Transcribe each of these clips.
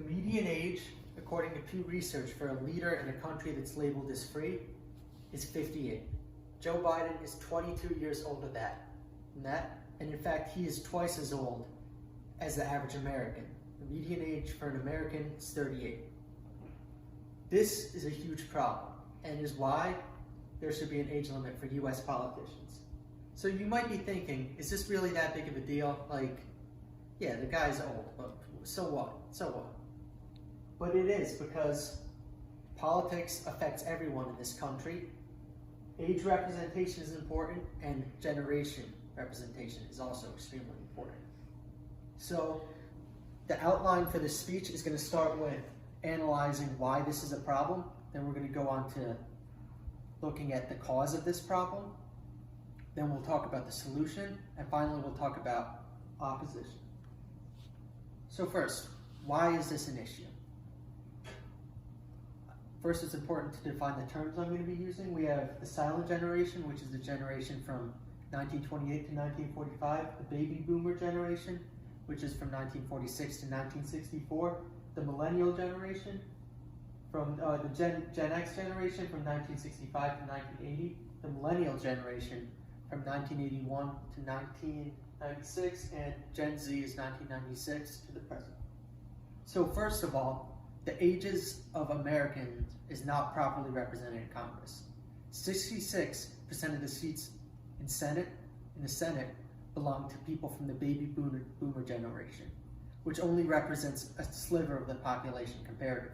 median age, according to Pew Research, for a leader in a country that's labeled as free is 58. Joe Biden is 22 years older than that, and in fact, he is twice as old as the average American. The median age for an American is 38. This is a huge problem, and is why there should be an age limit for US politicians. So you might be thinking, is this really that big of a deal? Like, yeah, the guy's old, but so what? So what? But it is, because politics affects everyone in this country. Age representation is important, and generation representation is also extremely important. So the outline for this speech is going to start with analyzing why this is a problem. Then we're going to go on to looking at the cause of this problem. Then we'll talk about the solution, and finally we'll talk about opposition. So first, why is this an issue? First, it's important to define the terms I'm going to be using. We have the silent generation, which is the generation from 1928 to 1945, the baby boomer generation, which is from 1946 to 1964, the millennial generation, from the Gen X generation from 1965 to 1980, the millennial generation from 1981 to 1996, and Gen Z is 1996 to the present. So first of all, the ages of Americans is not properly represented in Congress. 66% of the seats in the Senate belong to people from the baby boomer generation, which only represents a sliver of the population comparatively.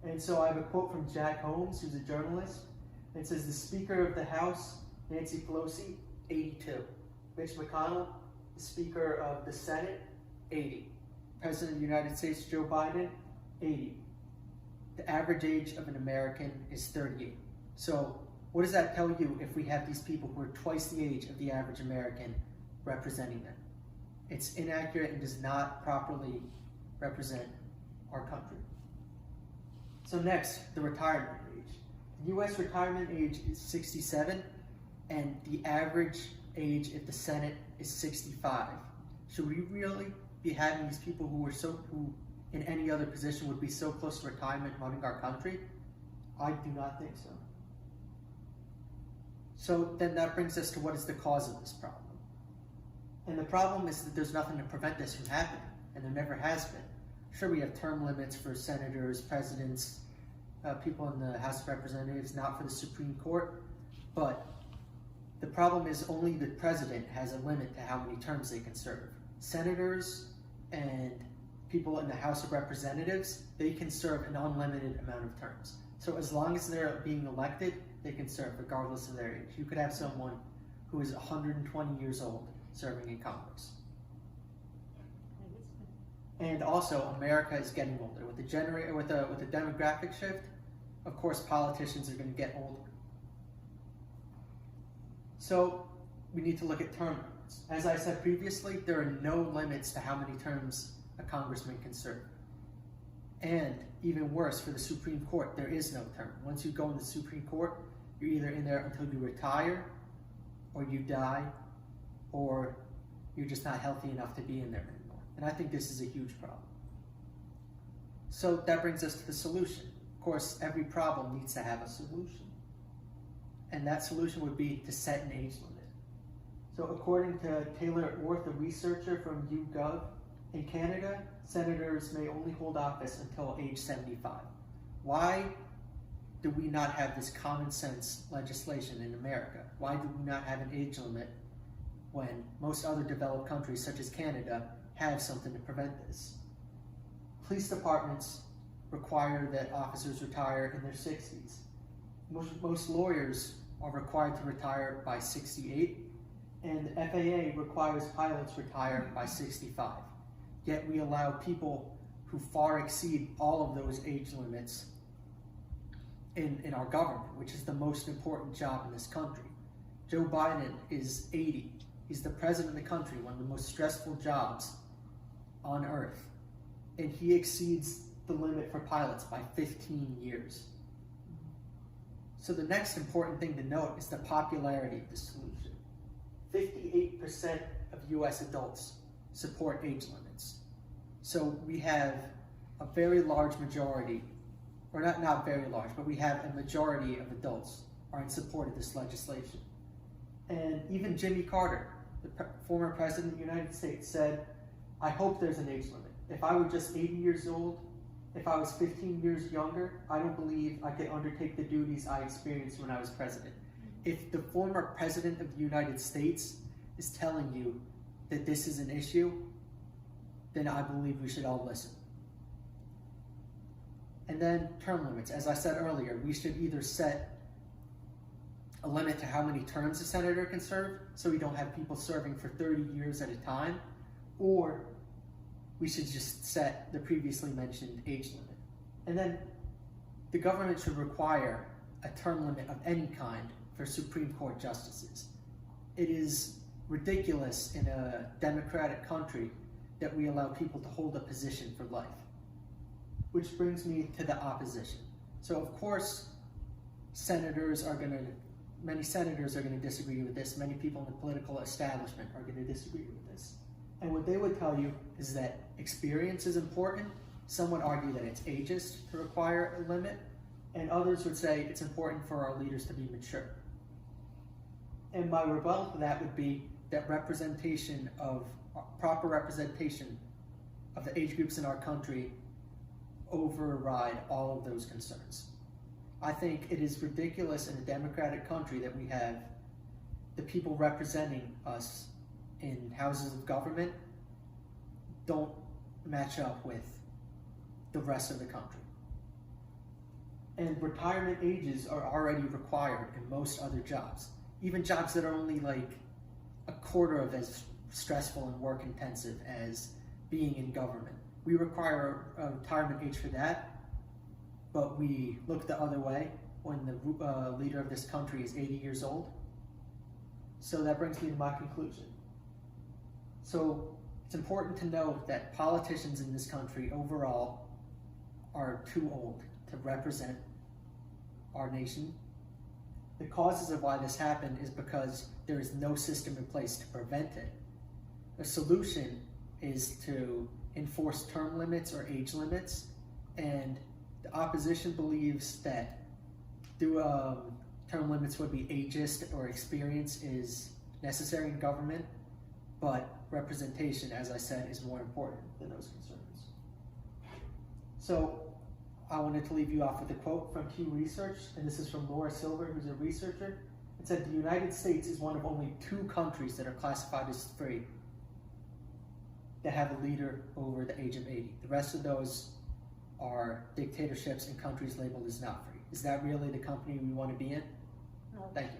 And so I have a quote from Jack Holmes, who's a journalist. It says, "The Speaker of the House, Nancy Pelosi, 82. Mitch McConnell, the Speaker of the Senate, 80. President of the United States, Joe Biden, 80. The average age of an American is 38. So what does that tell you if we have these people who are twice the age of the average American representing them? It's inaccurate and does not properly represent our country. So next, the retirement age. The US retirement age is 67, and the average age at the Senate is 65. Should we really be having these people who in any other position would be so close to retirement running our country? I do not think so. So then that brings us to what is the cause of this problem. And the problem is that there's nothing to prevent this from happening, and there never has been. Sure, we have term limits for senators, presidents, people in the House of Representatives, not for the Supreme Court, but the problem is only the president has a limit to how many terms they can serve. Senators and people in the House of Representatives, they can serve an unlimited amount of terms. So as long as they're being elected, they can serve regardless of their age. You could have someone who is 120 years old serving in Congress. And also, America is getting older. With the demographic shift, of course, politicians are going to get older. So we need to look at term limits. As I said previously, there are no limits to how many terms a congressman can serve. And even worse, for the Supreme Court, there is no term. Once you go in the Supreme Court, you're either in there until you retire, or you die, or you're just not healthy enough to be in there anymore. And I think this is a huge problem. So that brings us to the solution. Of course, every problem needs to have a solution. And that solution would be to set an age limit. So according to Taylor Orth, a researcher from YouGov, in Canada, senators may only hold office until age 75. Why do we not have this common sense legislation in America? Why do we not have an age limit when most other developed countries, such as Canada, have something to prevent this? Police departments require that officers retire in their 60s. Most lawyers are required to retire by 68, and the FAA requires pilots retire by 65. Yet we allow people who far exceed all of those age limits in our government, which is the most important job in this country. Joe Biden is 80. He's the president of the country, one of the most stressful jobs on earth. And he exceeds the limit for pilots by 15 years. So the next important thing to note is the popularity of the solution. 58% of US adults support age limits. So we have a very large majority, or not very large, but we have a majority of adults are in support of this legislation. And even Jimmy Carter, the former president of the United States, said, I hope there's an age limit. If I were just 80 years old, if I was 15 years younger, I don't believe I could undertake the duties I experienced when I was president. If the former president of the United States is telling you that this is an issue, then I believe we should all listen. And then term limits. As I said earlier, we should either set a limit to how many terms a senator can serve, so we don't have people serving for 30 years at a time, or we should just set the previously mentioned age limit. And then the government should require a term limit of any kind for Supreme Court justices. It is ridiculous in a democratic country that we allow people to hold a position for life. Which brings me to the opposition. So of course, many senators are going to disagree with this. Many people in the political establishment are going to disagree with this. And what they would tell you is that experience is important. Some would argue that it's ageist to require a limit, and others would say it's important for our leaders to be mature. And my rebuttal to that would be that proper representation of the age groups in our country override all of those concerns. I think it is ridiculous in a democratic country that we have the people representing us in houses of government don't match up with the rest of the country. And retirement ages are already required in most other jobs. Even jobs that are only like a quarter of as stressful and work intensive as being in government. We require a retirement age for that, but we look the other way when the leader of this country is 80 years old. So that brings me to my conclusion. So it's important to note that politicians in this country overall are too old to represent our nation. The causes of why this happened is because there is no system in place to prevent it. The solution is to enforce term limits or age limits, and the opposition believes that term limits would be ageist or experience is necessary in government, but representation, as I said, is more important than those concerns. So I wanted to leave you off with a quote from Pew Research, and this is from Laura Silver, who's a researcher. It said, the United States is one of only 2 countries that are classified as free that have a leader over the age of 80. The rest of those are dictatorships and countries labeled as not free. Is that really the company we want to be in? No. Thank you.